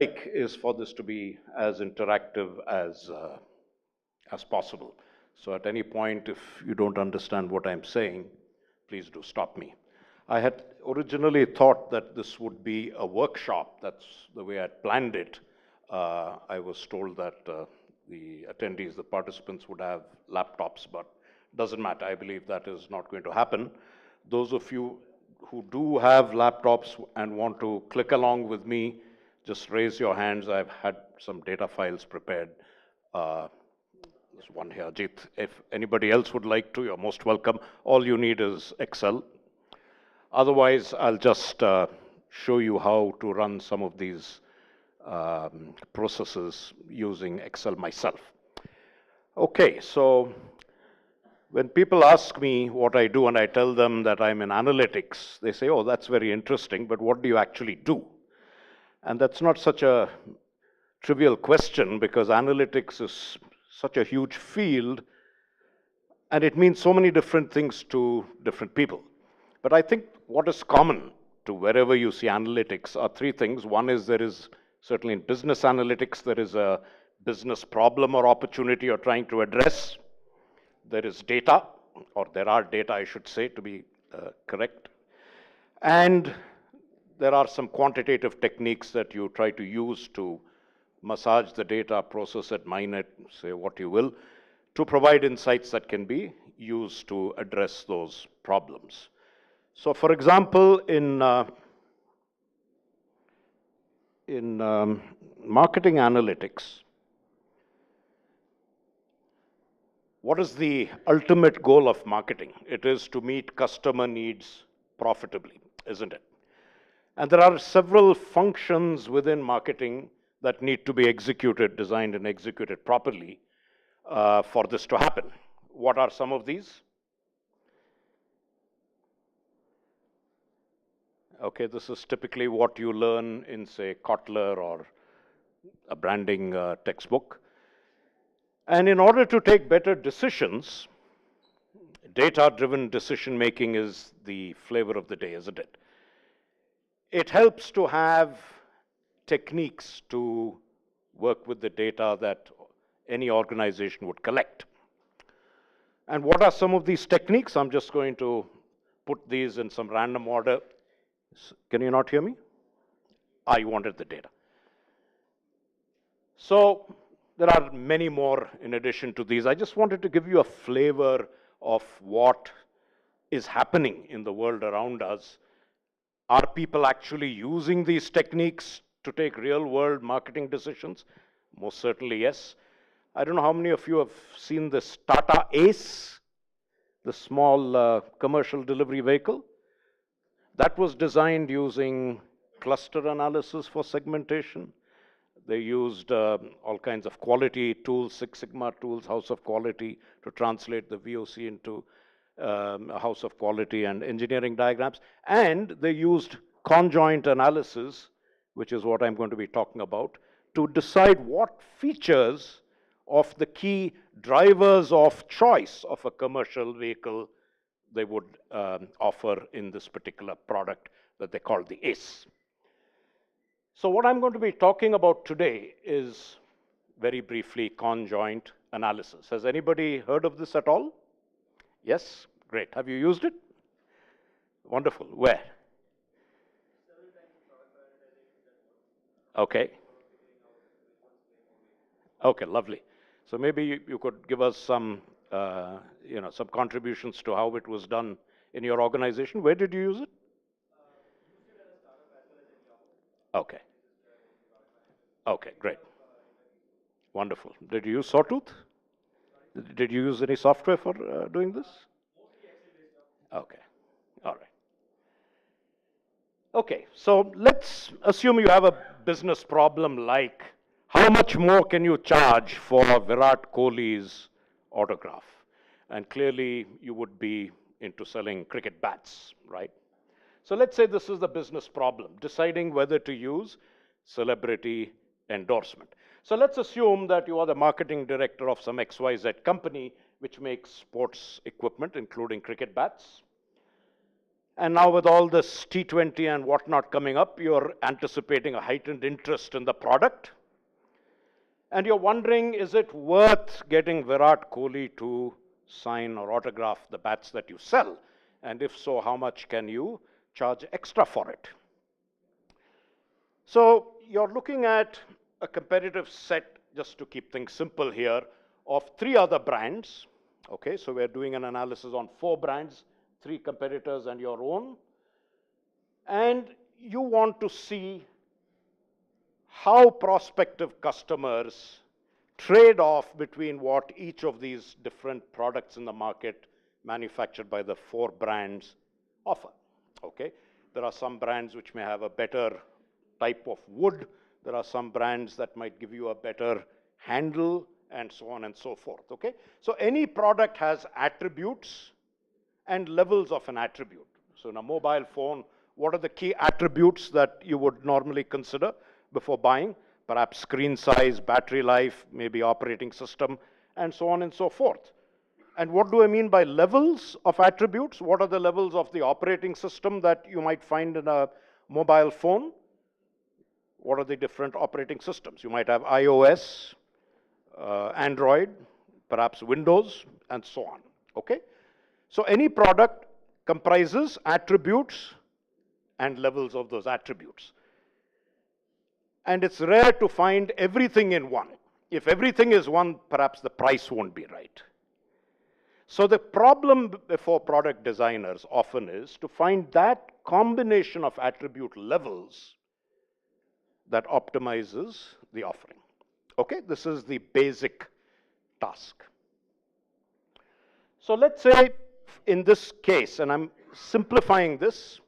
Is for this to be as interactive as possible. So at any point, if you don't understand what I'm saying, please do stop me. I had originally thought that this would be a workshop. That's the way I'd planned it. I was told that the attendees, the participants, would have laptops, but doesn't matter. I believe that is not going to happen. Those of you who do have laptops and want to click along with me, just raise your hands. I've had some data files prepared. There's one here, Ajit. If anybody else would like to, you're most welcome. All you need is Excel. Otherwise, I'll just show you how to run some of these processes using Excel myself. Okay, so when people ask me what I do and I tell them that I'm in analytics, they say, oh, that's very interesting, but what do you actually do? And that's not such a trivial question, because analytics is such a huge field and it means so many different things to different people. But I think what is common to wherever you see analytics are three things. One is, there is certainly in business analytics, there is a business problem or opportunity you're trying to address. There is data, or there are data, I should say, to be correct. And there are some quantitative techniques that you try to use to massage the data, process it, mine it, say what you will, to provide insights that can be used to address those problems. So for example, in marketing analytics, what is the ultimate goal of marketing? It is to meet customer needs profitably, isn't it? And there are several functions within marketing that need to be executed, designed and executed properly for this to happen. What are some of these? Okay, this is typically what you learn in, say, Kotler or a branding textbook. And in order to take better decisions, data-driven decision making is the flavor of the day, isn't it? It helps to have techniques to work with the data that any organization would collect. And what are some of these techniques? I'm just going to put these in some random order. Can you not hear me? I wanted the data. So there are many more in addition to these. I just wanted to give you a flavor of what is happening in the world around us. Are people actually using these techniques to take real-world marketing decisions? Most certainly, yes. I don't know how many of you have seen this Tata Ace, the small commercial delivery vehicle. That was designed using cluster analysis for segmentation. They used all kinds of quality tools, Six Sigma tools, House of Quality, to translate the VOC into a house of quality and engineering diagrams. And they used conjoint analysis, which is what I'm going to be talking about, to decide what features of the key drivers of choice of a commercial vehicle they would offer in this particular product that they call the ACE. So what I'm going to be talking about today is, very briefly, conjoint analysis. Has anybody heard of this at all? Yes? Great. Have you used it? Wonderful. Where? Okay. Okay, lovely. So maybe you could give us some, some contributions to how it was done in your organization. Where did you use it? Okay. Okay, great. Wonderful. Did you use Sawtooth? Did you use any software for doing this? Okay. All right. Okay, so let's assume you have a business problem like, how much more can you charge for Virat Kohli's autograph? And clearly you would be into selling cricket bats, right? So let's say this is the business problem, deciding whether to use celebrity endorsement. So let's assume that you are the marketing director of some XYZ company which makes sports equipment, including cricket bats. And now with all this T20 and whatnot coming up, you're anticipating a heightened interest in the product. And you're wondering, is it worth getting Virat Kohli to sign or autograph the bats that you sell? And if so, how much can you charge extra for it? So you're looking at a competitive set, just to keep things simple here, of 3 other brands. Okay, so we're doing an analysis on 4 brands, 3 competitors and your own. And you want to see how prospective customers trade off between what each of these different products in the market manufactured by the 4 brands offer. Okay, there are some brands which may have a better type of wood. There are some brands that might give you a better handle, and so on and so forth. Okay, so any product has attributes and levels of an attribute. So in a mobile phone, what are the key attributes that you would normally consider before buying? Perhaps screen size, battery life, maybe operating system, and so on and so forth. And what do I mean by levels of attributes? What are the levels of the operating system that you might find in a mobile phone? What are the different operating systems? You might have iOS, Android, perhaps Windows, and so on. Okay? So any product comprises attributes and levels of those attributes. And it's rare to find everything in one. If everything is one, perhaps the price won't be right. So the problem before product designers often is to find that combination of attribute levels that optimizes the offering. Okay, this is the basic task. So let's say in this case, and I'm simplifying this,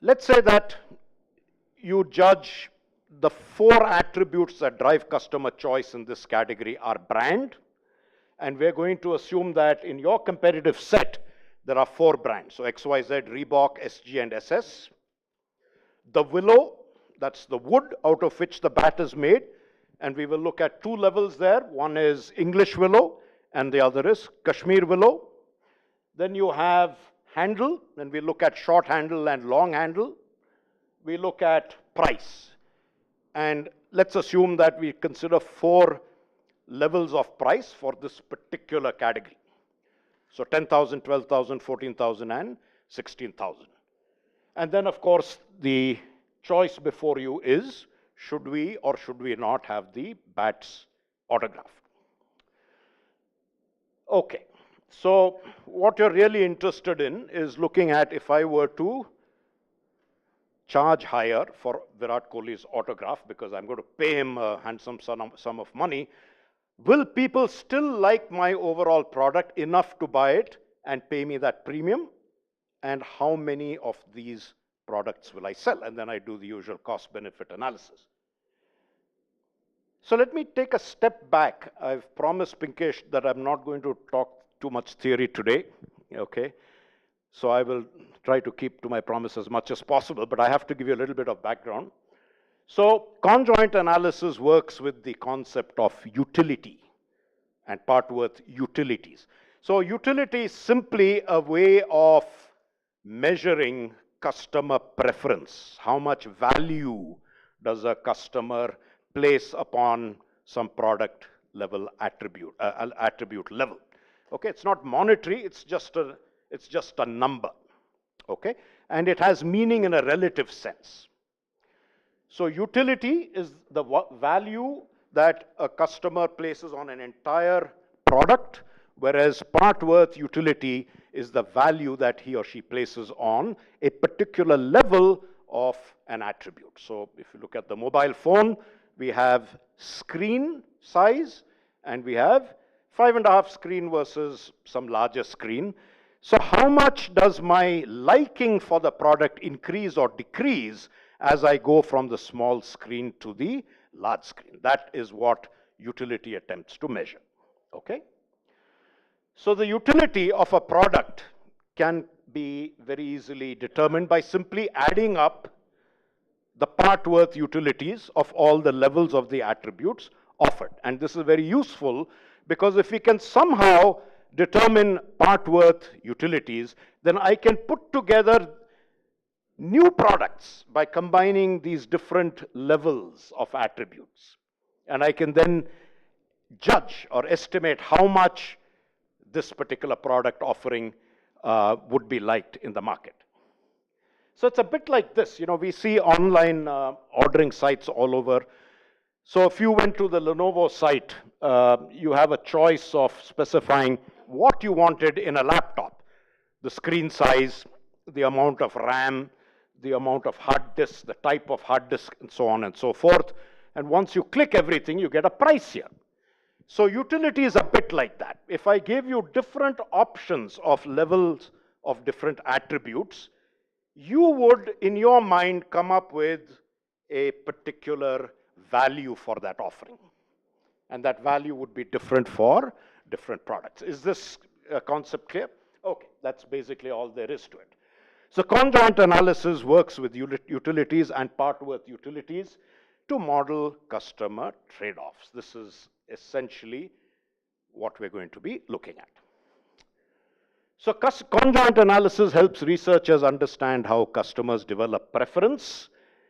let's say that you judge the 4 attributes that drive customer choice in this category are brand, and we're going to assume that in your competitive set, there are 4 brands. So XYZ, Reebok, SG, and SS. The willow, that's the wood out of which the bat is made, and we will look at 2 levels there. One is English willow, and the other is Kashmir willow. Then you have handle, then we look at short handle and long handle. We look at price. And let's assume that we consider 4 levels of price for this particular category. So 10,000, 12,000, 14,000, and 16,000. And then, of course, the choice before you is, should we or should we not have the bats autographed? Okay, so what you're really interested in is looking at, if I were to charge higher for Virat Kohli's autograph, because I'm going to pay him a handsome sum of money, will people still like my overall product enough to buy it and pay me that premium? And how many of these products will I sell? And then I do the usual cost-benefit analysis. So let me take a step back. I've promised Pinkesh that I'm not going to talk too much theory today, okay? So I will try to keep to my promise as much as possible, but I have to give you a little bit of background. So conjoint analysis works with the concept of utility and part worth utilities. So utility is simply a way of measuring customer preference. How much value does a customer place upon some product level attribute level? Okay, it's not monetary, it's just a number. Okay, and it has meaning in a relative sense. So utility is the value that a customer places on an entire product, whereas part worth utility is the value that he or she places on a particular level of an attribute. So if you look at the mobile phone, we have screen size and we have 5.5 screen versus some larger screen. So how much does my liking for the product increase or decrease as I go from the small screen to the large screen? That is what utility attempts to measure. Okay? So the utility of a product can be very easily determined by simply adding up the part worth utilities of all the levels of the attributes offered. And this is very useful because if we can somehow determine part worth utilities, then I can put together new products by combining these different levels of attributes. And I can then judge or estimate how much this particular product offering would be liked in the market. So it's a bit like this. You know, we see online ordering sites all over. So if you went to the Lenovo site, you have a choice of specifying what you wanted in a laptop. The screen size, the amount of RAM, the amount of hard disk, the type of hard disk, and so on and so forth. And once you click everything, you get a price here. So utility is a bit like that. If I gave you different options of levels of different attributes, you would, in your mind, come up with a particular value for that offering. And that value would be different for different products. Is this concept clear? Okay, that's basically all there is to it. So conjoint analysis works with utilities and part worth utilities to model customer trade-offs. This is essentially what we're going to be looking at. So conjoint analysis helps researchers understand how customers develop preference.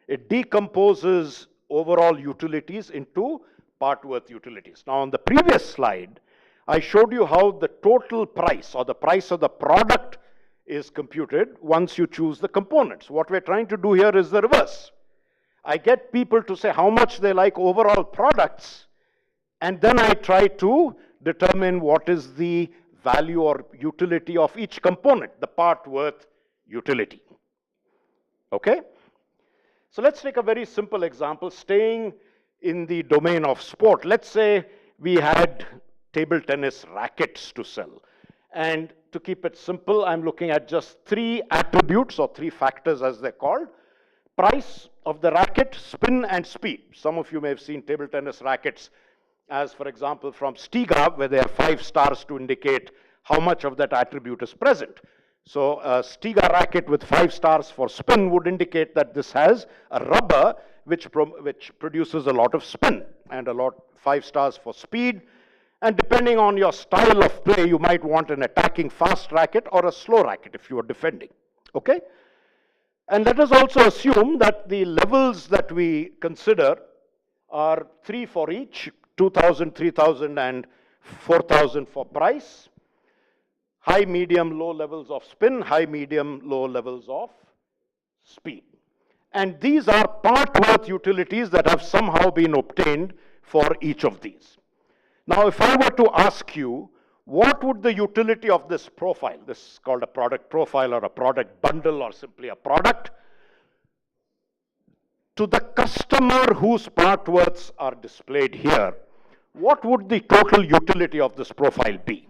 It decomposes overall utilities into part worth utilities. Now on the previous slide, I showed you how the total price or the price of the product is computed once you choose the components. What we're trying to do here is the reverse. I get people to say how much they like overall products, and then I try to determine what is the value or utility of each component, the part worth utility. Okay? So let's take a very simple example, staying in the domain of sport. Let's say we had table tennis rackets to sell. And to keep it simple, I'm looking at just 3 attributes or 3 factors as they're called. Price of the racket, spin and speed. Some of you may have seen table tennis rackets as, for example, from Stiga, where there are 5 stars to indicate how much of that attribute is present. So a Stiga racket with 5 stars for spin would indicate that this has a rubber which produces a lot of spin, and 5 stars for speed. And depending on your style of play, you might want an attacking fast racket or a slow racket if you are defending. Okay? And let us also assume that the levels that we consider are 3 for each, 2,000, 3,000, and 4,000 for price. High, medium, low levels of spin, high, medium, low levels of speed. And these are part worth utilities that have somehow been obtained for each of these. Now, if I were to ask you, what would the utility of this profile, this is called a product profile or a product bundle or simply a product, to the customer whose part worths are displayed here, what would the total utility of this profile be?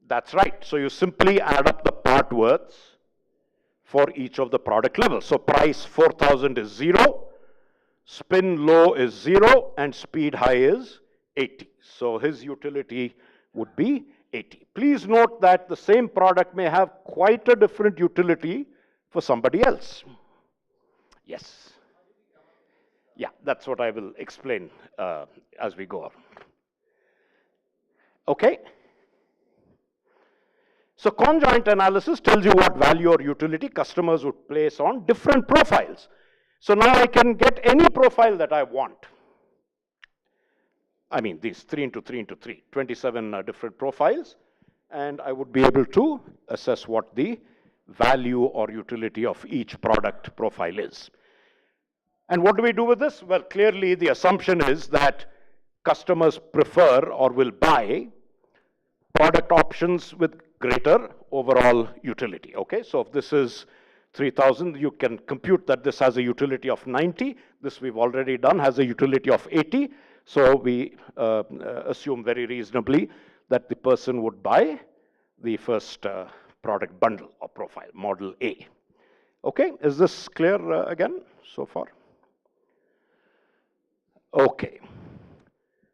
That's right. So you simply add up the part worths for each of the product levels. So price 4,000 is 0, spin low is 0, and speed high is 80. So his utility would be 80. Please note that the same product may have quite a different utility for somebody else. Yes. Yeah, that's what I will explain as we go on. Okay? So conjoint analysis tells you what value or utility customers would place on different profiles. So now I can get any profile that I want. I mean, these 3 into 3 into 3, 27 different profiles, and I would be able to assess what the value or utility of each product profile is. And what do we do with this? Well, clearly the assumption is that customers prefer or will buy product options with greater overall utility. Okay, so if this is 3,000, you can compute that this has a utility of 90. This we've already done has a utility of 80. So we assume very reasonably that the person would buy the first product bundle or profile, model A. Okay, is this clear again so far? Okay.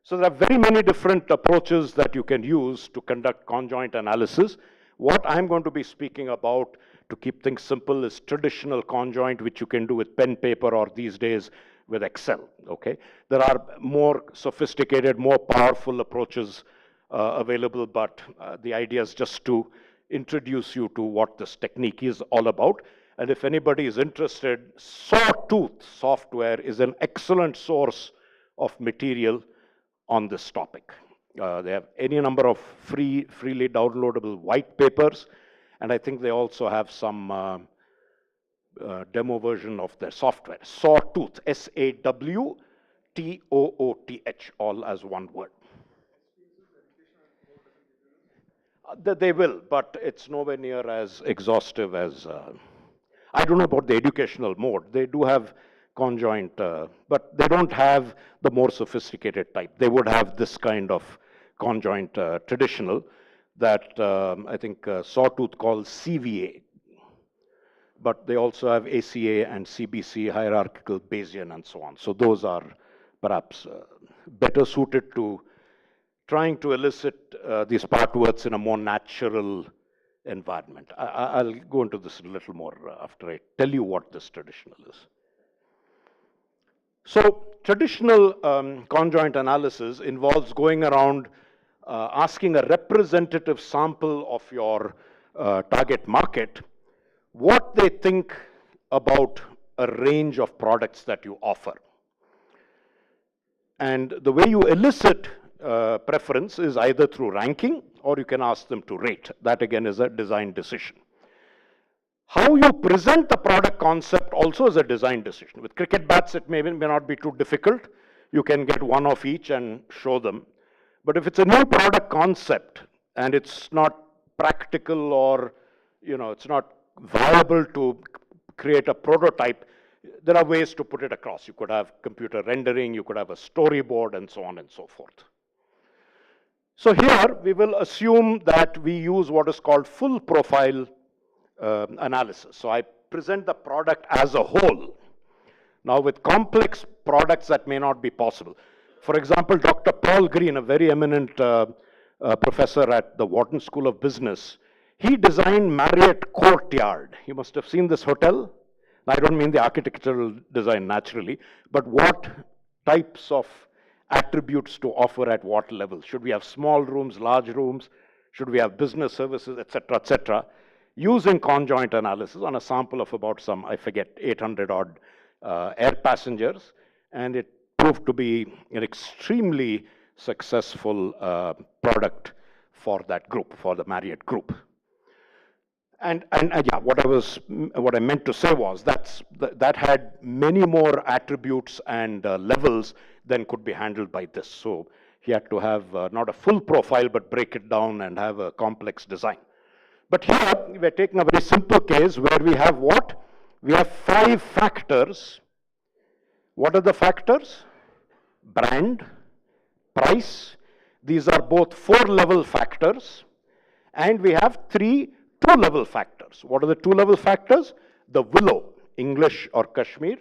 So there are very many different approaches that you can use to conduct conjoint analysis. What I'm going to be speaking about, to keep things simple, is traditional conjoint, which you can do with pen, paper, or these days with Excel. Okay, there are more sophisticated, more powerful approaches available, but the idea is just to introduce you to what this technique is all about. And if anybody is interested, Sawtooth software is an excellent source of material on this topic. They have any number of freely downloadable white papers, and I think they also have some demo version of their software. Sawtooth, Sawtooth, all as one word. They will, but it's nowhere near as exhaustive as, I don't know about the educational mode. They do have conjoint, but they don't have the more sophisticated type. They would have this kind of conjoint traditional that I think Sawtooth calls CVA. But they also have ACA and CBC, hierarchical Bayesian, and so on. So those are perhaps better suited to trying to elicit these part words in a more natural environment. I'll go into this a little more after I tell you what this traditional is. So traditional conjoint analysis involves going around asking a representative sample of your target market what they think about a range of products that you offer. And the way you elicit preference is either through ranking, or you can ask them to rate. That again is a design decision. How you present the product concept also is a design decision. With cricket bats, it may not be too difficult. You can get one of each and show them. But if it's a new product concept and it's not practical, or it's not viable to create a prototype, there are ways to put it across. You could have computer rendering, you could have a storyboard, and so on and so forth. So here we will assume that we use what is called full profile analysis. So I present the product as a whole. Now with complex products that may not be possible. For example, Dr. Paul Green, a very eminent professor at the Wharton School of Business, he designed Marriott Courtyard. You must have seen this hotel. I don't mean the architectural design naturally, but what types of attributes to offer at what level. Should we have small rooms, large rooms? Should we have business services, etc., using conjoint analysis on a sample of about some, I forget, 800 odd air passengers, and it proved to be an extremely successful product for that group, for the Marriott group. And yeah, what I meant to say was that had many more attributes and levels than could be handled by this. So he had to have not a full profile, but break it down and have a complex design. But here we're taking a very simple case where we have what? We have 5 factors. What are the factors? Brand, price. These are both 4-level factors. And we have 3 2-level factors. What are the 2-level factors? The willow, English or Kashmir,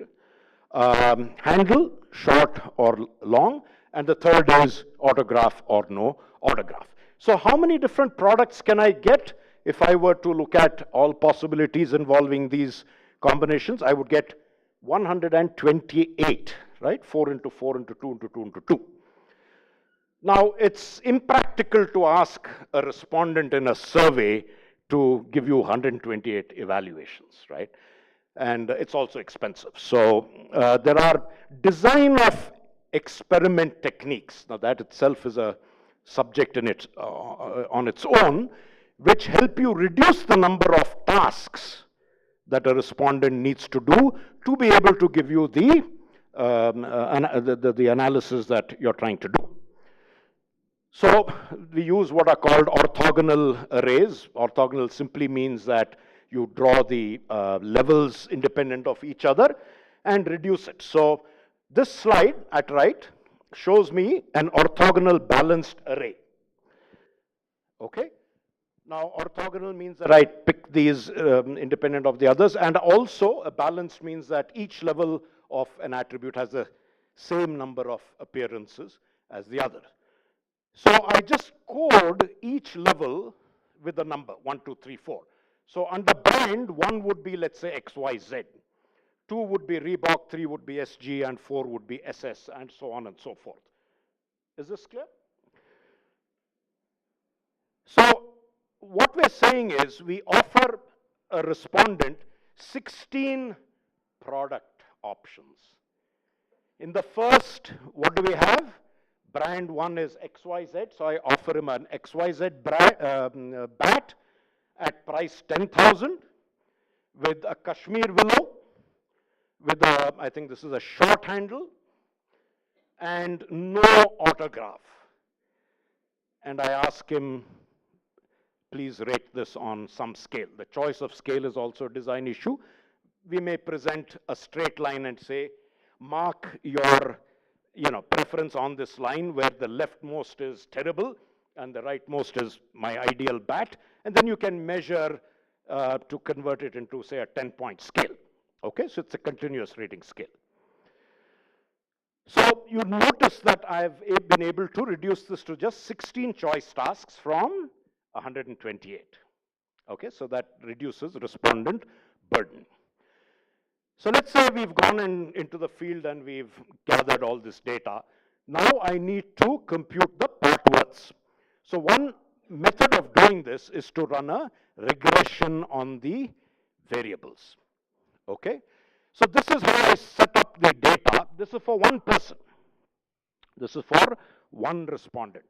handle, short or long, and the third is autograph or no autograph. So how many different products can I get if I were to look at all possibilities involving these combinations? I would get 128, right? 4 into 4 into 2 into 2 into 2. Now, it's impractical to ask a respondent in a survey to give you 128 evaluations, right? And it's also expensive. So there are design of experiment techniques. Now that itself is a subject in it on its own, which help you reduce the number of tasks that a respondent needs to do to be able to give you the analysis that you're trying to do. So we use what are called orthogonal arrays. Orthogonal simply means that you draw the levels independent of each other and reduce it. So this slide at right shows me an orthogonal balanced array. Okay? Now orthogonal means that I pick these independent of the others, and also a balanced means that each level of an attribute has the same number of appearances as the other. So I just code each level with a number, 1, 2, 3, 4. So under brand, 1 would be, let's say, XYZ. 2 would be Reebok, 3 would be SG, and 4 would be SS, and so on and so forth. Is this clear? So what we're saying is we offer a respondent 16 product options. In the first, what do we have? Brand 1 is XYZ, so I offer him an XYZ bat at price 10,000 with a Kashmir willow, with a, I think this is a short handle, and no autograph. And I ask him, please rate this on some scale. The choice of scale is also a design issue. We may present a straight line and say, mark your preference on this line where the leftmost is terrible and the rightmost is my ideal bat. And then you can measure to convert it into, say, a 10-point scale. Okay, so it's a continuous rating scale. So you notice that I've been able to reduce this to just 16 choice tasks from 128. Okay, so that reduces respondent burden. So let's say we've gone into the field and we've gathered all this data. Now I need to compute the part worths. So one method of doing this is to run a regression on the variables. Okay, so this is how I set up the data. This is for one person. This is for one respondent.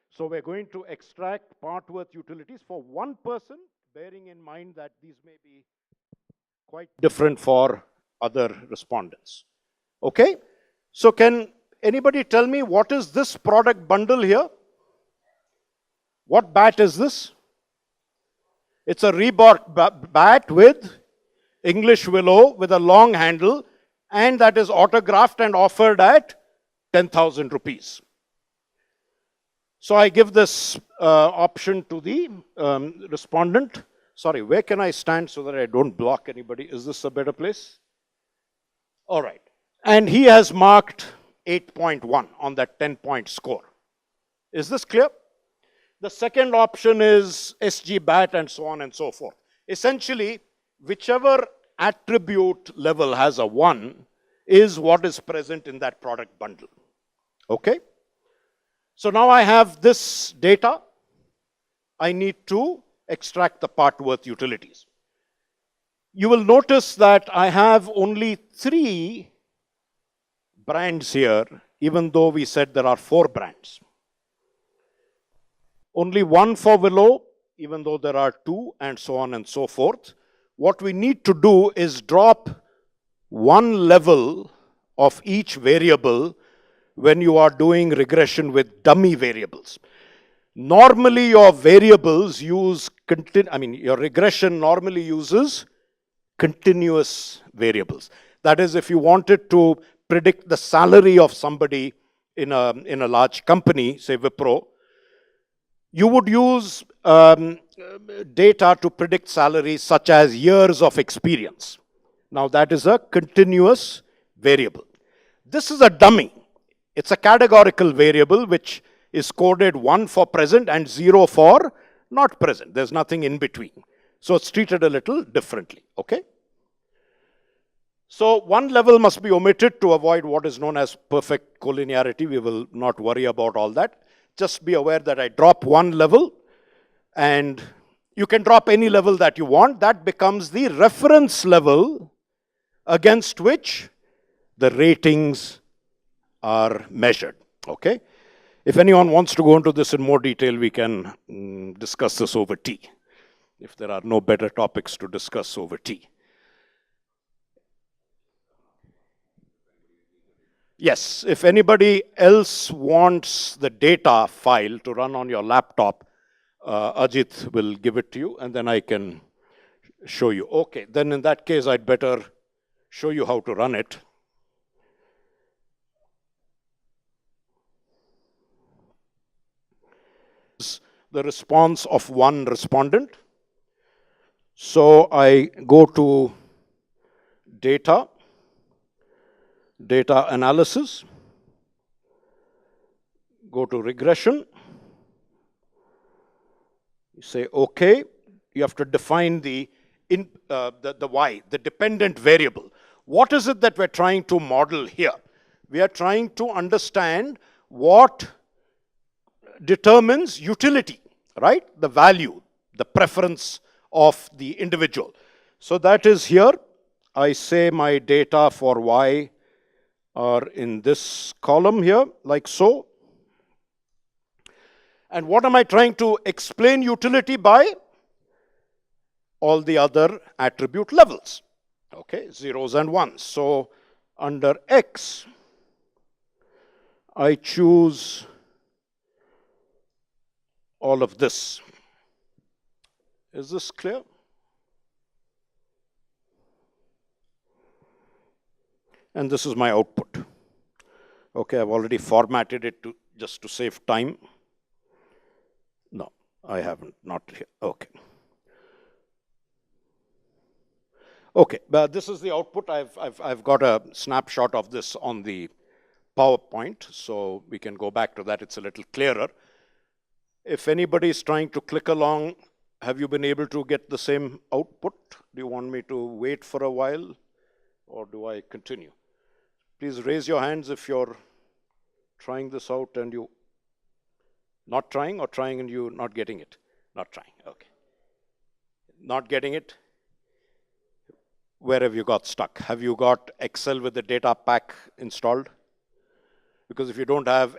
So we're going to extract part worth utilities for one person, bearing in mind that these may be quite different for other respondents. Okay, so can anybody tell me what is this product bundle here? What bat is this? It's a Reebok bat with English willow with a long handle, and that is autographed and offered at 10,000 rupees. So I give this option to the respondent. Sorry, where can I stand so that I don't block anybody? Is this a better place? All right. And he has marked 8.1 on that 10-point score. Is this clear? The second option is SG bat and so on and so forth. Essentially, whichever attribute level has a 1 is what is present in that product bundle. Okay? So now I have this data. I need to extract the part worth utilities. You will notice that I have only 3 brands here, even though we said there are 4 brands. Only 1 for willow, even though there are 2, and so on and so forth. What we need to do is drop 1 level of each variable when you are doing regression with dummy variables. Normally your variables use, your regression normally uses continuous variables. That is, if you wanted to predict the salary of somebody in a large company, say Wipro, you would use data to predict salaries such as years of experience. Now that is a continuous variable. This is a dummy. It's a categorical variable which is coded 1 for present and 0 for not present. There's nothing in between. So it's treated a little differently, okay? So 1 level must be omitted to avoid what is known as perfect collinearity. We will not worry about all that. Just be aware that I drop 1 level, and you can drop any level that you want. That becomes the reference level against which the ratings are measured, okay? If anyone wants to go into this in more detail, we can discuss this over tea, if there are no better topics to discuss over tea. Yes, if anybody else wants the data file to run on your laptop, Ajit will give it to you, and then I can show you. Okay, then in that case, I'd better show you how to run it. The response of one respondent. So I go to data analysis, go to regression, you say okay, you have to define the Y, the dependent variable. What is it that we're trying to model here? We are trying to understand what determines utility, right? The value, the preference of the individual. So that is here. I say my data for Y are in this column here, like so. And what am I trying to explain utility by? All the other attribute levels, okay, zeros and ones. So under X, I choose all of this. Is this clear? And this is my output. Okay, I've already formatted it just to save time. No, I haven't, not here. Okay. Okay, but this is the output. I've got a snapshot of this on the PowerPoint, so we can go back to that. It's a little clearer. If anybody is trying to click along, have you been able to get the same output? Do you want me to wait for a while, or do I continue? Please raise your hands if you're trying this out and you not trying, or trying and you not getting it. Not trying, okay. Not getting it. Where have you got stuck? Have you got Excel with the data pack installed? Because if you don't have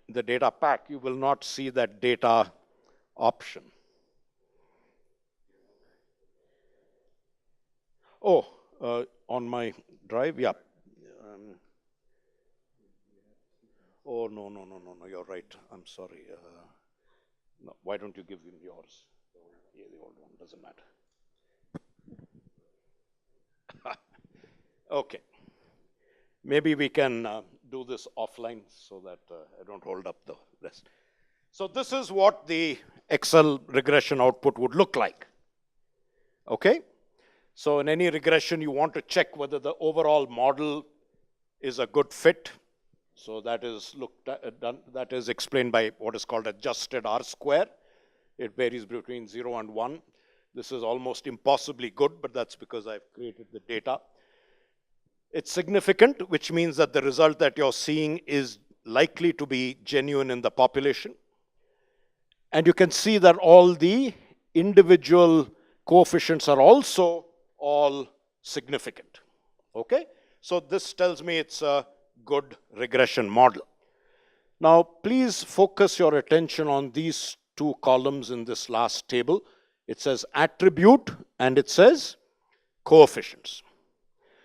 the data pack, you will not see that data option. Oh, on my drive, yeah. Oh, no, you're right. I'm sorry. No, why don't you give him yours? Yeah, the old one, doesn't matter. Okay. Maybe we can do this offline so that I don't hold up the rest. So this is what the Excel regression output would look like. Okay? So in any regression, you want to check whether the overall model is a good fit. So that is that is explained by what is called adjusted R square. It varies between 0 and 1. This is almost impossibly good, but that's because I've created the data. It's significant, which means that the result that you're seeing is likely to be genuine in the population. And you can see that all the individual coefficients are also all significant. Okay? So this tells me it's a good regression model. Now, please focus your attention on these two columns in this last table. It says attribute and it says coefficients.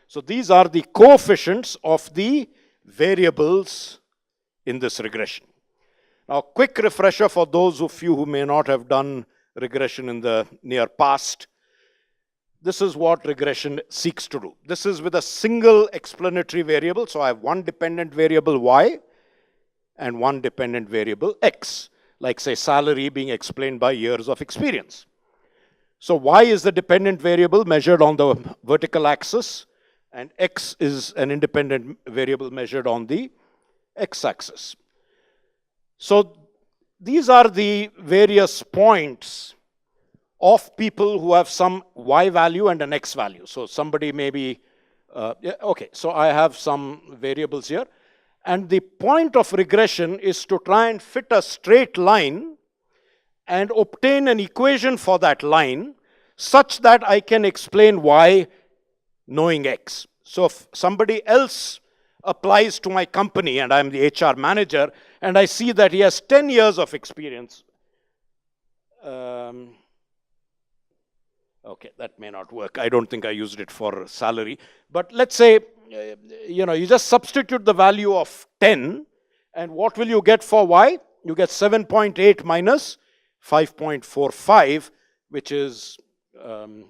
So these are the coefficients of the variables in this regression. Now, quick refresher for those of you who may not have done regression in the near past. This is what regression seeks to do. This is with a single explanatory variable. So I have one dependent variable y and one dependent variable x, like say salary being explained by years of experience. So y is the dependent variable measured on the vertical axis, and x is an independent variable measured on the x-axis. So these are the various points of people who have some y value and an x value. So somebody may be, okay, so I have some variables here. And the point of regression is to try and fit a straight line and obtain an equation for that line such that I can explain y knowing x. So if somebody else applies to my company and I'm the HR manager and I see that he has 10 years of experience, okay, that may not work. I don't think I used it for salary. But let's say, you just substitute the value of 10, and what will you get for y? You get 7.8 minus 5.45, which is,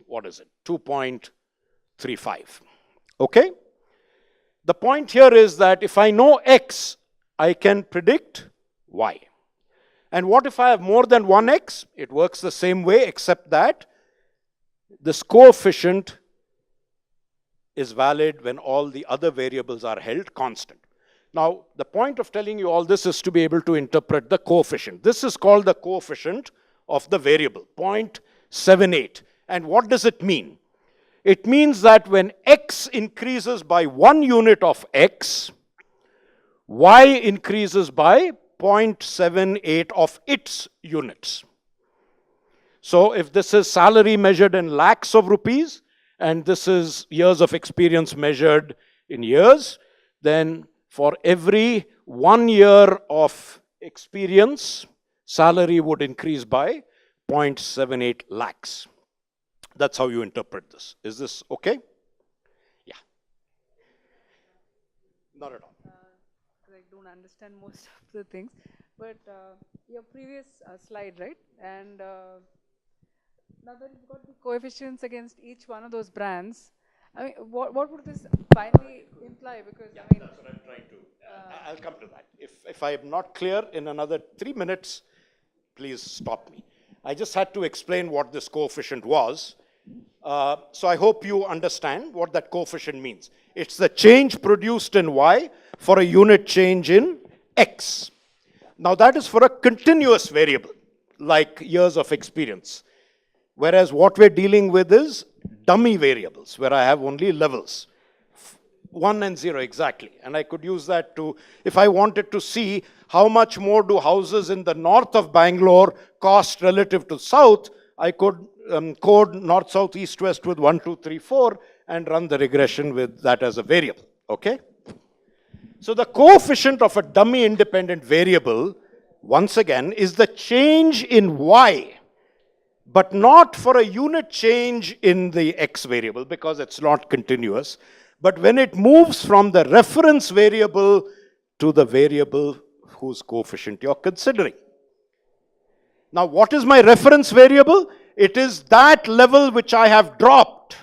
what is it? 2.35. Okay? The point here is that if I know x, I can predict y. And what if I have more than one x? It works the same way, except that this coefficient is valid when all the other variables are held constant. Now, the point of telling you all this is to be able to interpret the coefficient. This is called the coefficient of the variable, 0.78. And what does it mean? It means that when x increases by 1 unit of x, y increases by 0.78 of its units. So if this is salary measured in lakhs of rupees, and this is years of experience measured in years, then for every 1 year of experience, salary would increase by 0.78 lakhs. That's how you interpret this. Is this okay? Yeah. Not at all. I don't understand most of the things, but your previous slide, right? And now that you've got the coefficients against each one of those brands, I mean, what would this finally imply? Because Yeah, I mean, that's what I'm trying to. I'll come to that. If I am not clear in another 3 minutes, please stop me. I just had to explain what this coefficient was. So I hope you understand what that coefficient means. It's the change produced in Y for a unit change in X. Now that is for a continuous variable, like years of experience. Whereas what we're dealing with is dummy variables, where I have only levels. 1 and 0, exactly. And I could use that to, if I wanted to see how much more do houses in the north of Bangalore cost relative to south, I could code north, south, east, west with 1, 2, 3, 4 and run the regression with that as a variable, okay? So the coefficient of a dummy independent variable, once again, is the change in Y, but not for a unit change in the X variable because it's not continuous. But when it moves from the reference variable to the variable whose coefficient you're considering. Now, what is my reference variable? It is that level which I have dropped.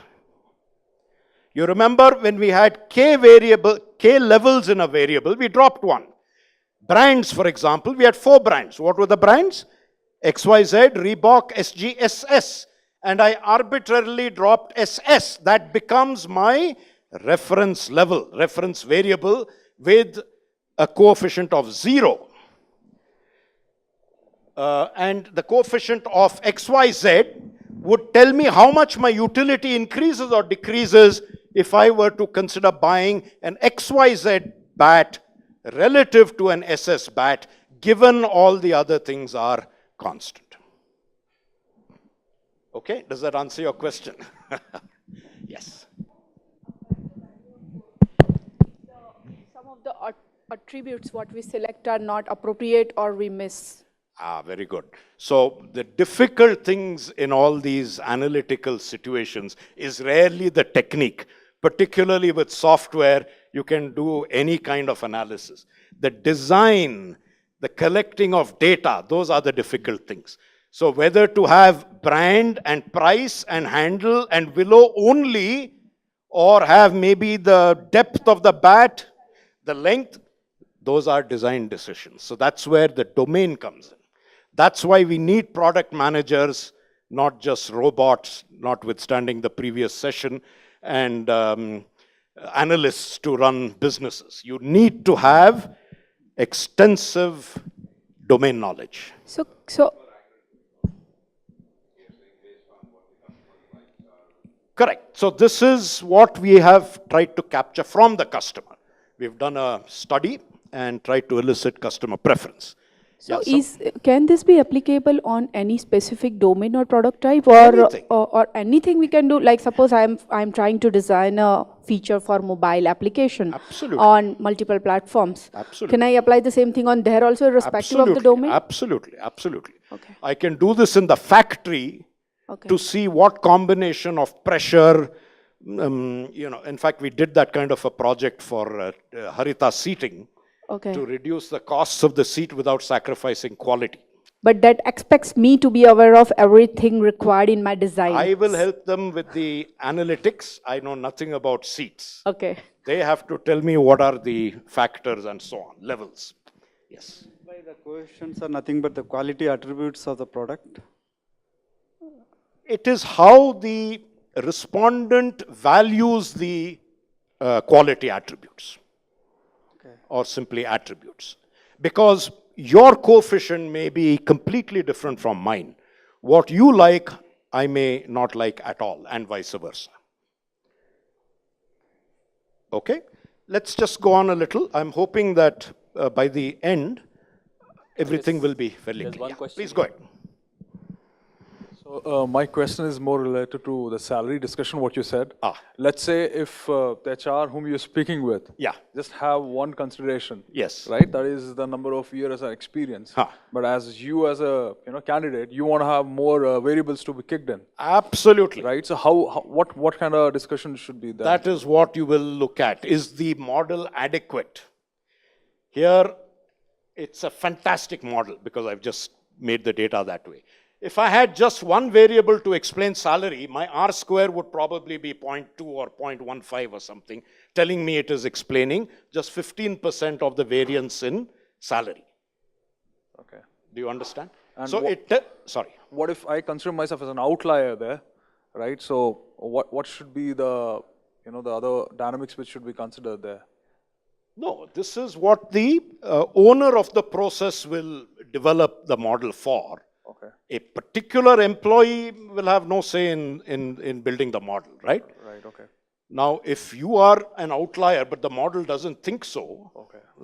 You remember when we had k levels in a variable, we dropped one. Brands, for example, we had 4 brands. What were the brands? XYZ, Reebok, SG, SS. And I arbitrarily dropped SS. That becomes my reference level, reference variable with a coefficient of 0. And the coefficient of XYZ would tell me how much my utility increases or decreases if I were to consider buying an XYZ bat relative to an SS bat, given all the other things are constant. Okay, does that answer your question? Yes. Some of the attributes what we select are not appropriate or we miss. Ah, very good. So the difficult things in all these analytical situations is rarely the technique. Particularly with software, you can do any kind of analysis. The design, the collecting of data, those are the difficult things. So whether to have brand and price and handle and willow only, or have maybe the depth of the bat, the length, those are design decisions. So that's where the domain comes in. That's why we need product managers, not just robots, notwithstanding the previous session, and analysts to run businesses. You need to have extensive domain knowledge. So correct. So this is what we have tried to capture from the customer. We've done a study and tried to elicit customer preference. So yeah, can this be applicable on any specific domain or product type, or anything we can do? Like suppose I'm trying to design a feature for mobile application on multiple platforms. Absolutely. Can I apply the same thing on there also, irrespective of the domain? Absolutely. Okay. I can do this in the factory to see what combination of pressure. In fact, we did that kind of a project for Harita seating. Okay. To reduce the costs of the seat without sacrificing quality. But that expects me to be aware of everything required in my design. I will help them with the analytics. I know nothing about seats. Okay. They have to tell me what are the factors and so on, levels. Yes. By the coefficients are nothing but the quality attributes of the product? It is how the respondent values the quality attributes. Or simply attributes. Because your coefficient may be completely different from mine. What you like, I may not like at all, and vice versa. Okay? Let's just go on a little. I'm hoping that by the end, everything will be fairly clear. One question. Please go ahead. So my question is more related to the salary discussion, what you said. Let's say if the HR whom you're speaking with just have one consideration, right? That is the number of years of experience. But as you as a candidate, you want to have more variables to be kicked in. Absolutely. Right? So what kind of discussion should be there? That is what you will look at. Is the model adequate? Here, it's a fantastic model because I've just made the data that way. If I had just one variable to explain salary, my R square would probably be 0.2 or 0.15 or something, telling me it is explaining just 15% of the variance in salary. Okay. Do you understand? And so sorry. What if I consider myself as an outlier there, right? So what should be the the other dynamics which should be considered there? No, this is what the owner of the process will develop the model for. Okay. A particular employee will have no say in building the model, right? Right, okay. Now, if you are an outlier, but the model doesn't think so,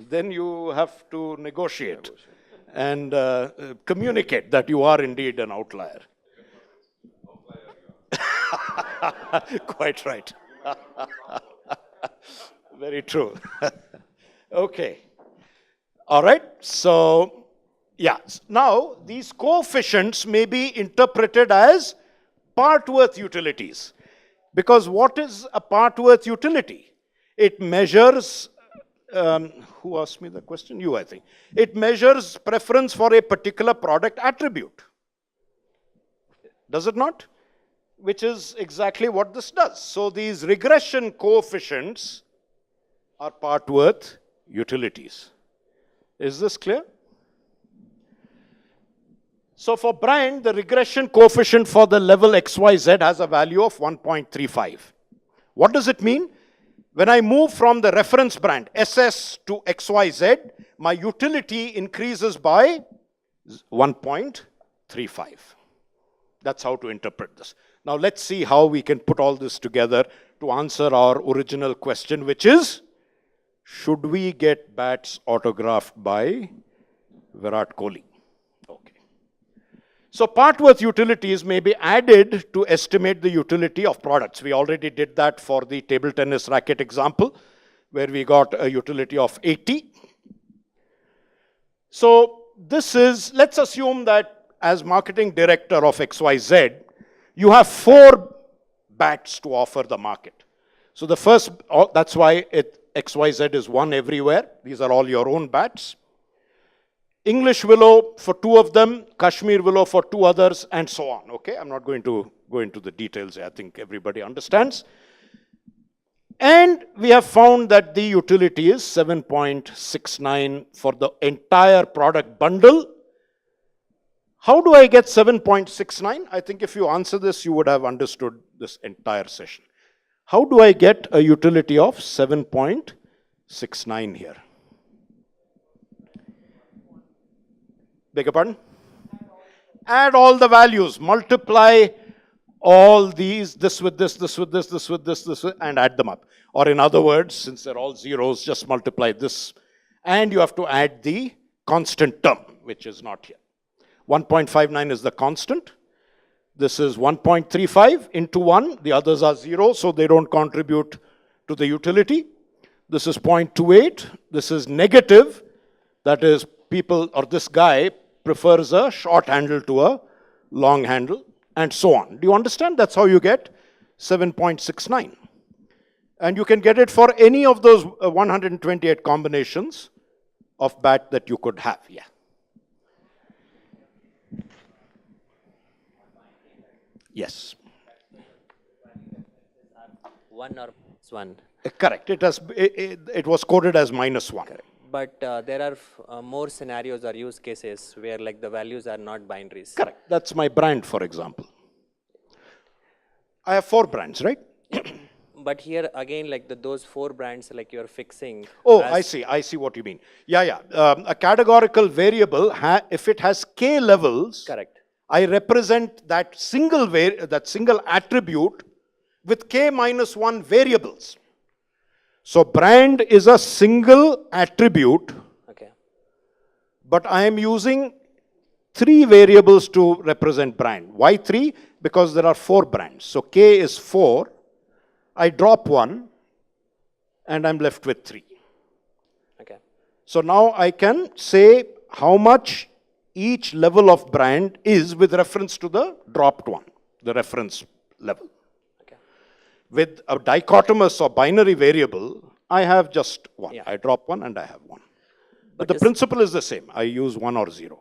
then you have to negotiate and communicate that you are indeed an outlier. Quite right. Very true. Okay. All right. So, yeah, now these coefficients may be interpreted as part-worth utilities. Because what is a part-worth utility? It measures, who asked me the question? You, I think. It measures preference for a particular product attribute. Does it not? Which is exactly what this does. So these regression coefficients are part-worth utilities. Is this clear? So for brand, the regression coefficient for the level XYZ has a value of 1.35. What does it mean? When I move from the reference brand SS to XYZ, my utility increases by 1.35. That's how to interpret this. Now let's see how we can put all this together to answer our original question, which is, should we get bats autographed by Virat Kohli? So part-worth utilities may be added to estimate the utility of products. We already did that for the table tennis racket example, where we got a utility of 80. So this is, let's assume that as marketing director of XYZ, you have 4 bats to offer the market. So the first, that's why XYZ is 1 everywhere. These are all your own bats. English willow for 2 of them, Kashmir willow for 2 others, and so on. Okay, I'm not going to go into the details. I think everybody understands. And we have found that the utility is 7.69 for the entire product bundle. How do I get 7.69? I think if you answer this, you would have understood this entire session. How do I get a utility of 7.69 here? Beg your pardon? Add all the values, multiply all these, this with this, this with this, this with this, this with, and add them up. Or in other words, since they're all zeros, just multiply this. And you have to add the constant term, which is not here. 1.59 is the constant. This is 1.35 into 1. The others are 0, so they don't contribute to the utility. This is 0.28. This is negative. That is, people, or this guy, prefers a short handle to a long handle, and so on. Do you understand? That's how you get 7.69. And you can get it for any of those 128 combinations of bat that you could have. Yeah. Yes. 1 or -1. Correct. It was coded as -1. Correct. But there are more scenarios or use cases where like the values are not binaries. Correct. That's my brand, for example. I have 4 brands, right? But here again, like those 4 brands, like you're fixing. Oh, I see what you mean. Yeah. A categorical variable, if it has k levels, correct. I represent that single attribute with k minus 1 variables. So brand is a single attribute, okay, but I am using 3 variables to represent brand. Why 3? Because there are 4 brands. So K is 4. I drop 1 and I'm left with 3. Okay. So now I can say how much each level of brand is with reference to the dropped one, the reference level. Okay. With a dichotomous or binary variable, I have just 1. Yeah. I drop 1 and I have 1. But the principle is the same. I use 1 or 0.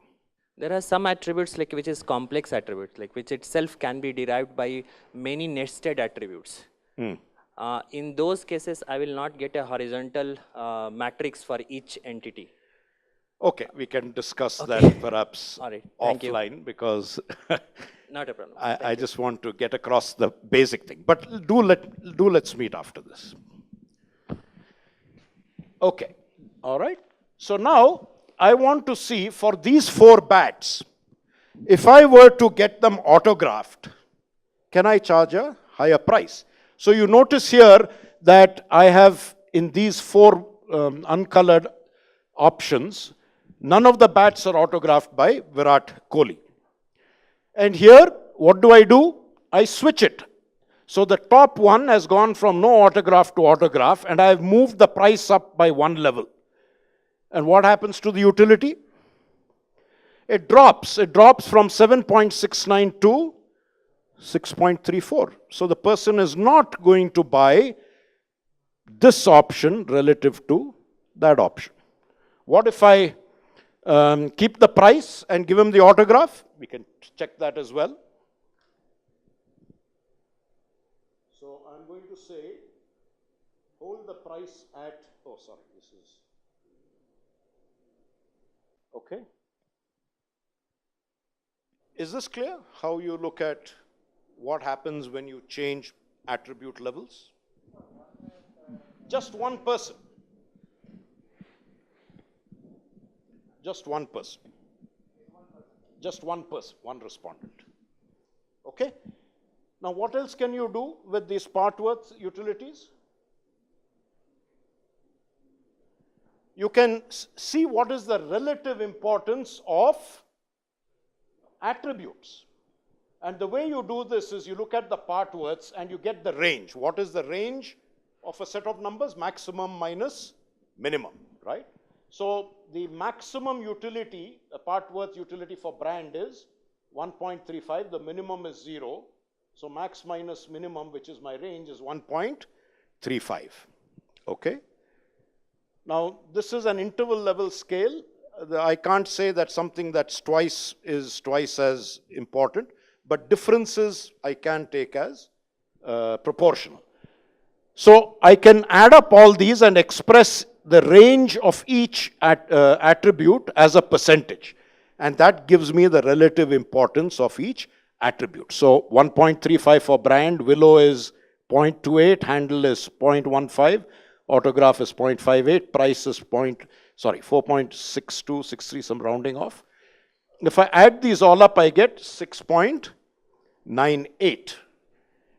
There are some attributes like which is complex attributes, like which itself can be derived by many nested attributes. In those cases, I will not get a horizontal matrix for each entity. Okay, we can discuss that perhaps right. offline because not a problem. I just want to get across the basic thing. But let's meet after this. Okay, all right. So now I want to see for these 4 bats, if I were to get them autographed, can I charge a higher price? So you notice here that I have in these 4 uncolored options, none of the bats are autographed by Virat Kohli. And here, what do? I switch it. So the top one has gone from no autograph to autograph, and I have moved the price up by 1 level. And what happens to the utility? It drops. It drops from 7.69 to 6.34. So the person is not going to buy this option relative to that option. What if I keep the price and give him the autograph? We can check that as well. So I'm going to say, hold the price at, oh sorry, this is, okay. Is this clear? How you look at what happens when you change attribute levels? Just one person. Just one person. Just one person, one respondent. Okay? Now what else can you do with these part-worth utilities? You can see what is the relative importance of attributes. And the way you do this is you look at the part-worths and you get the range. What is the range of a set of numbers? Maximum minus minimum, right? So the maximum utility, a part-worth utility for brand is 1.35. The minimum is 0. So max minus minimum, which is my range, is 1.35. Okay? Now, this is an interval level scale. I can't say that something that's twice is twice as important, but differences I can take as proportional. So I can add up all these and express the range of each attribute as a percentage. And that gives me the relative importance of each attribute. So 1.35 for brand, Willow is 0.28, handle is 0.15, autograph is 0.58, price is 4.6263, some rounding off. If I add these all up, I get 6.98.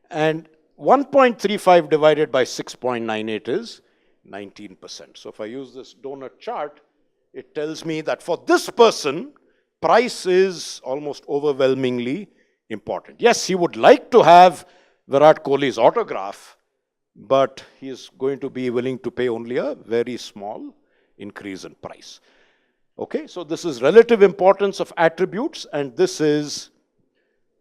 And 1.35 divided by 6.98 is 19%. So if I use this donut chart, it tells me that for this person, price is almost overwhelmingly important. Yes, he would like to have Virat Kohli's autograph, but he is going to be willing to pay only a very small increase in price. Okay, so this is relative importance of attributes, and this is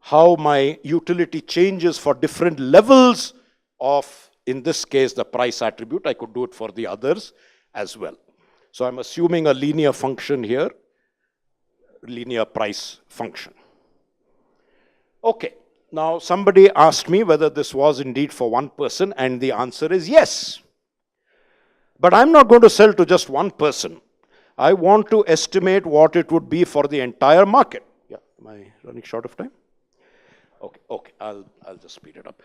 how my utility changes for different levels of, in this case, the price attribute. I could do it for the others as well. So I'm assuming a linear function here, linear price function. Okay, now somebody asked me whether this was indeed for one person, and the answer is yes. But I'm not going to sell to just one person. I want to estimate what it would be for the entire market. Yeah, am I running short of time? Okay, I'll just speed it up.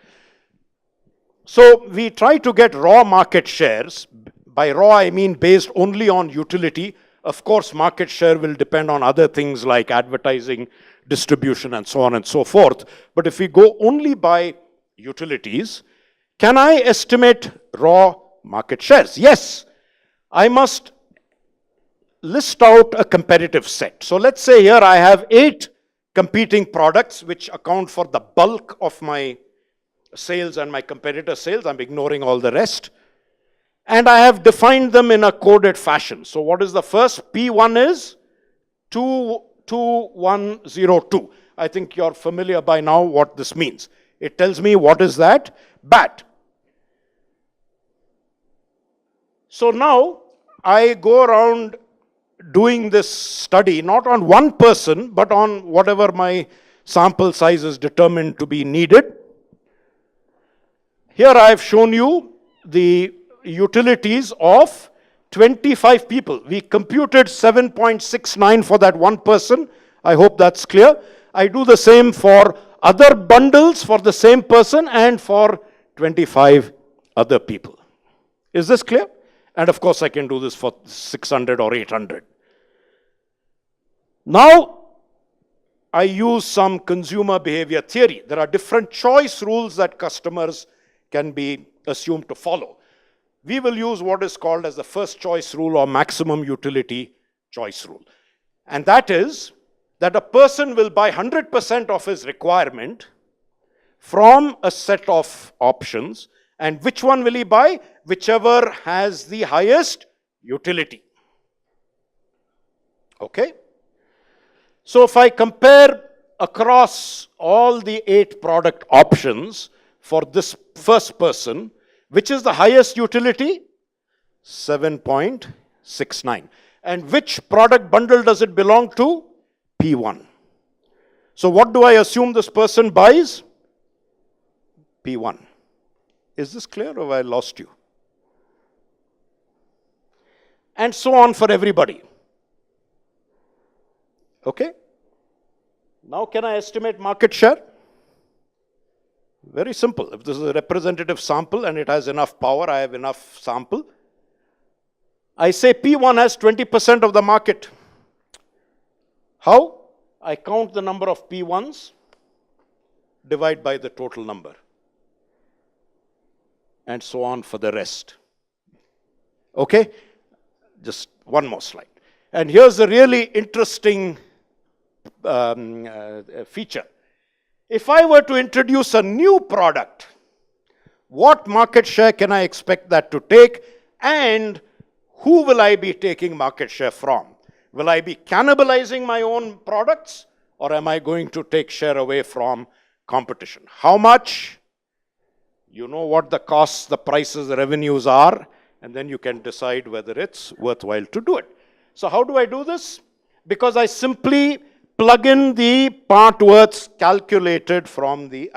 So we try to get raw market shares. By raw, I mean based only on utility. Of course, market share will depend on other things like advertising, distribution, and so on and so forth. But if we go only by utilities, can I estimate raw market shares? Yes, I must list out a competitive set. So let's say here I have 8 competing products which account for the bulk of my sales and my competitor sales. I'm ignoring all the rest. And I have defined them in a coded fashion. So what is the first? P1 is 22102. I think you're familiar by now what this means. It tells me what is that? BAT. So now I go around doing this study, not on one person, but on whatever my sample size is determined to be needed. Here I have shown you the utilities of 25 people. We computed 7.69 for that one person. I hope that's clear. I do the same for other bundles for the same person and for 25 other people. Is this clear? And of course, I can do this for 600 or 800. Now, I use some consumer behavior theory. There are different choice rules that customers can be assumed to follow. We will use what is called as the first choice rule or maximum utility choice rule. And that is that a person will buy 100% of his requirement from a set of options. And which one will he buy? Whichever has the highest utility. Okay? So if I compare across all the 8 product options for this first person, which is the highest utility? 7.69. And which product bundle does it belong to? P1. So what do I assume this person buys? P1. Is this clear or have I lost you? And so on for everybody. Okay? Now can I estimate market share? Very simple. If this is a representative sample and it has enough power, I have enough sample. I say P1 has 20% of the market. How? I count the number of P1s, divide by the total number. And so on for the rest. Okay? Just one more slide. And here's a really interesting feature. If I were to introduce a new product, what market share can I expect that to take? And who will I be taking market share from? Will I be cannibalizing my own products? Or am I going to take share away from competition? How much? You know what the costs, the prices, the revenues are, and then you can decide whether it's worthwhile to do it. So how do I do this? Because I simply plug in the part worths calculated from the,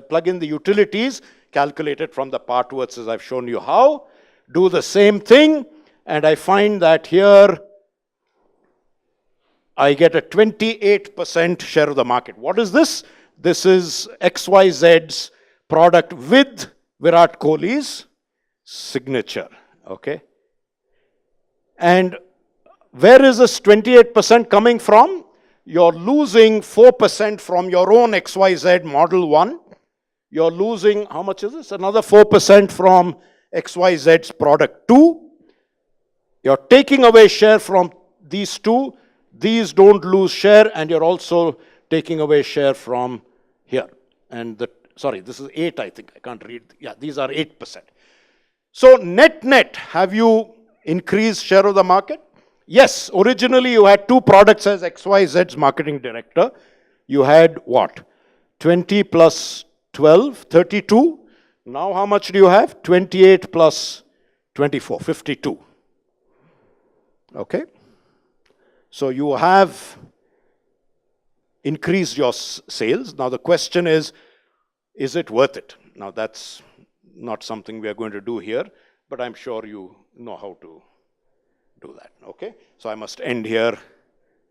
plug in the utilities calculated from the part worths as I've shown you how. Do the same thing, and I find that here I get a 28% share of the market. What is this? This is XYZ's product with Virat Kohli's signature, okay? And where is this 28% coming from? You're losing 4% from your own XYZ Model 1. You're losing, how much is this? Another 4% from XYZ's product 2. You're taking away share from these 2. These don't lose share, and you're also taking away share from here. And the sorry, this is 8, I think. I can't read. Yeah, these are 8%. So net, have you increased share of the market? Yes, originally you had 2 products as XYZ's marketing director. You had what? 20 plus 12, 32. Now how much do you have? 28 plus 24, 52. Okay? So you have increased your sales. Now the question is it worth it? Now that's not something we are going to do here, but I'm sure you know how to do that, okay? So I must end here.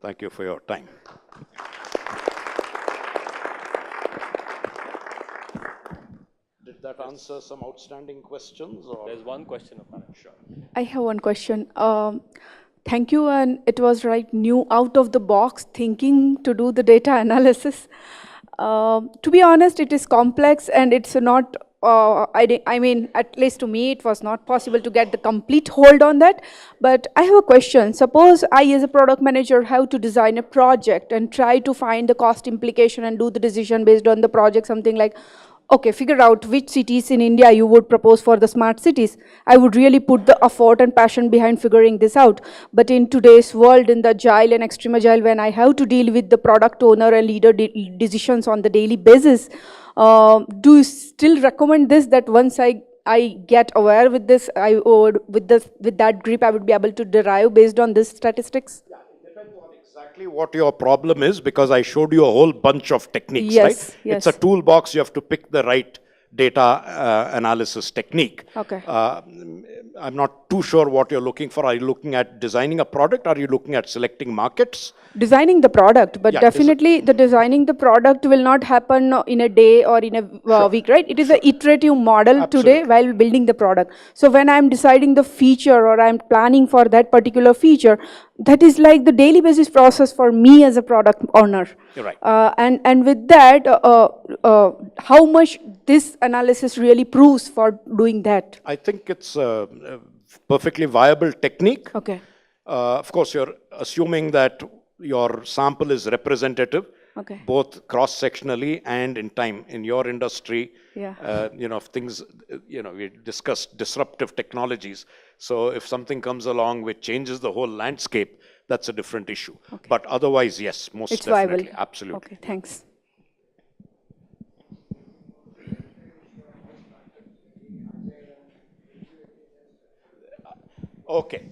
Thank you for your time. Did that answer some outstanding questions? Or? There's one question. Sure. I have one question. Thank you, and it was right new out of the box thinking to do the data analysis. To be honest, it is complex and it's not I mean, at least to me, it was not possible to get the complete hold on that. But I have a question. Suppose I, as a product manager, have to design a project and try to find the cost implication and do the decision based on the project, something like, okay, figure out which cities in India you would propose for the smart cities. I would really put the effort and passion behind figuring this out. But in today's world, in the agile and extreme agile, when I have to deal with the product owner and leader decisions on the daily basis, do you still recommend this, that once I get aware with this, I would, with that grip, I would be able to derive based on this statistics? Yeah, it depends on exactly what your problem is, because I showed you a whole bunch of techniques, Yes, right? yes. It's a toolbox. You have to pick the right data analysis technique. Okay. I'm not too sure what you're looking for. Are you looking at designing a product? Are you looking at selecting markets? Designing the product, but Yeah, definitely the designing the product will not happen in a day or in a week, right? It is an iterative model today while building the product. So when I'm deciding the feature or I'm planning for that particular feature, that is like the daily basis process for me as a product owner. You're right. And with that, how much this analysis really proves for doing that? I think it's a perfectly viable technique. Okay. Of course, you're assuming that your sample is representative, Okay. both cross-sectionally and in time. In your industry, Yeah. if things, we discussed disruptive technologies. So if something comes along which changes the whole landscape, that's a different issue. Okay. But otherwise, yes, most It's definitely, viable. absolutely. Okay, thanks. Okay.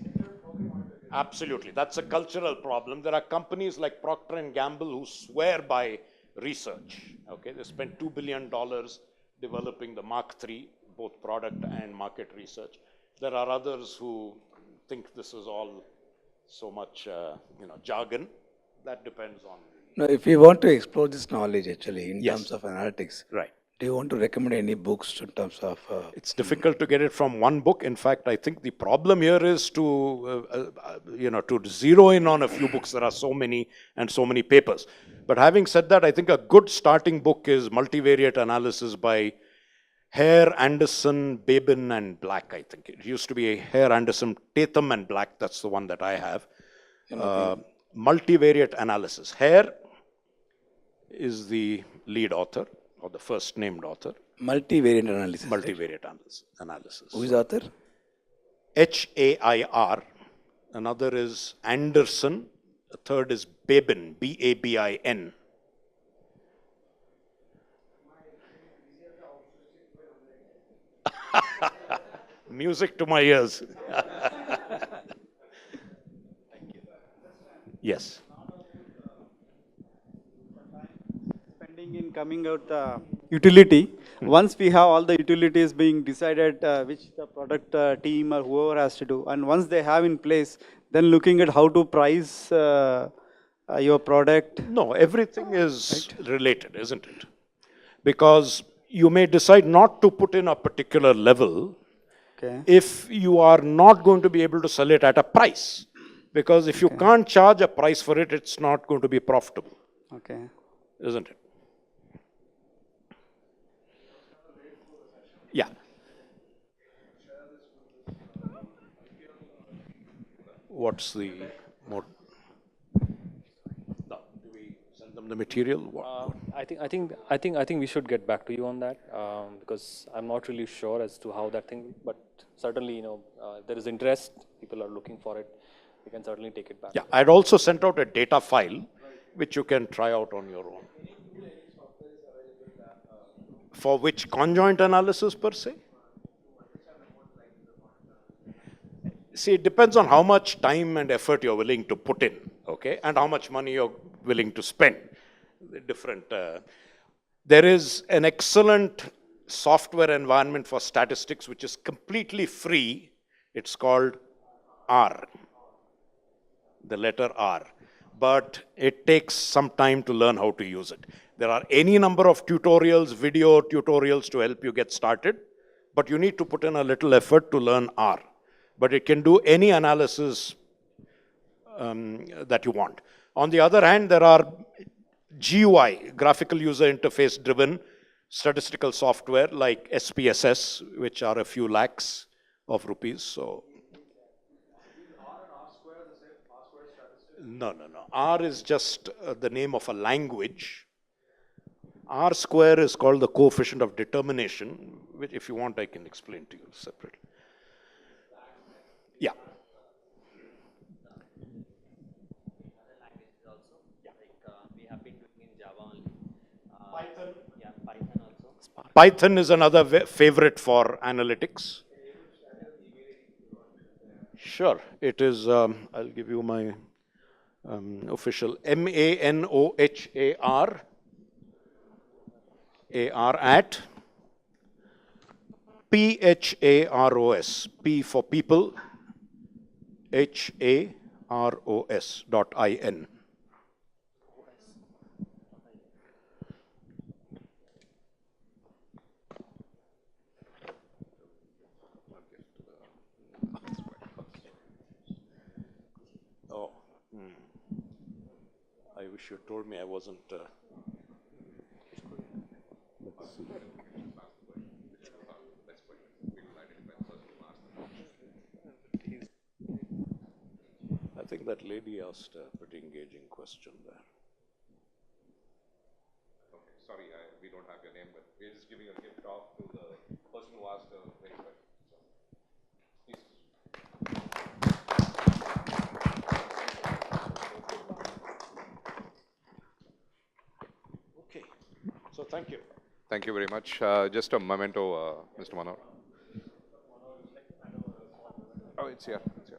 Absolutely. That's a cultural problem. There are companies like Procter & Gamble who swear by research. Okay, they spent $2 billion developing the Mark III, both product and market research. There are others who think this is all so much, jargon. That depends on. No, if you want to explore this knowledge actually in Yes. terms of analytics, Right. do you want to recommend any books in terms of? It's difficult to get it from one book. In fact, I think the problem here is to, to zero in on a few books. There are so many and so many papers. But having said that, I think a good starting book is Multivariate Analysis by Hare, Anderson, Babin, and Black, I think. It used to be Hare, Anderson, Tatham, and Black. That's the one that I have. Multivariate Analysis. Hare is the lead author, or the first named author. Multivariate analysis. Multivariate analysis. Who is the author? Hair. Another is Anderson. A third is Babin, Babin. Music to my ears. Yes. In coming out the utility, once we have all the utilities being decided, which the product team or whoever has to do, and once they have in place, then looking at how to price your product. No, everything is related, isn't it? Because you may decide not to put in a particular level if you are not going to be able to sell it at a price. Because if you can't charge a price for it, it's not going to be profitable. Okay. Isn't it? Yeah. What's the more? No, do we send them the material? I think we should get back to you on that because I'm not really sure as to how that thing. But certainly, there is interest. People are looking for it. We can certainly take it back. Yeah, I'd also sent out a data file, which you can try out on your own. For which conjoint analysis per se? See, it depends on how much time and effort you're willing to put in, okay, and how much money you're willing to spend. Different. There is an excellent software environment for statistics which is completely free. It's called R, the letter R. But it takes some time to learn how to use it. There are any number of tutorials, video tutorials to help you get started, but you need to put in a little effort to learn R. But it can do any analysis that you want. On the other hand, there are GUI, graphical user interface driven statistical software like SPSS, which are a few lakhs of rupees. So no. R is just the name of a language. R square is called the coefficient of determination, which if you want I can explain to you separately. Yeah. We have been doing in Java only. Python. Yeah, Python also. Python is another favorite for analytics. Sure, it is, I'll give you my official Manohar at PHAROS, P for people, HAROS.in. Oh, I wish you told me I wasn't. Let's see. I think that lady asked a pretty engaging question there. Okay, sorry, we don't have your name, but we're just giving a gift off to the person who asked a great question. Okay, so thank you. Thank you very much. Just a memento, Mr. Manohar. Oh, it's here. It's here.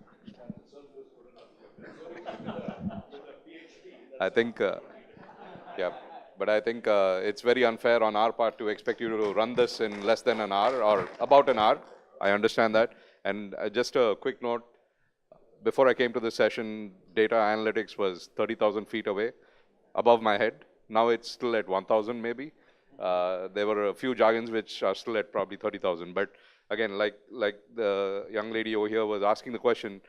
I think, yeah, but I think it's very unfair on our part to expect you to run this in less than an hour or about an hour. I understand that. And just a quick note, before I came to this session, data analytics was 30,000 feet away, above my head. Now it's still at 1,000 maybe. There were a few jargons which are still at probably 30,000. But again, like the young lady over here was asking the question,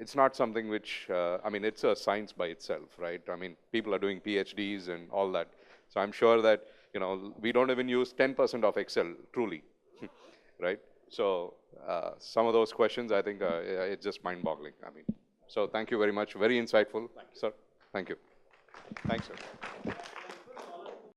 it's not something which, I mean, it's a science by itself, right? I mean, people are doing PhDs and all that. So I'm sure that, you know, we don't even use 10% of Excel, truly, right? So some of those questions, I think it's just mind-boggling. I mean, so thank you very much. Very insightful, sir. Thank you. Thanks, sir.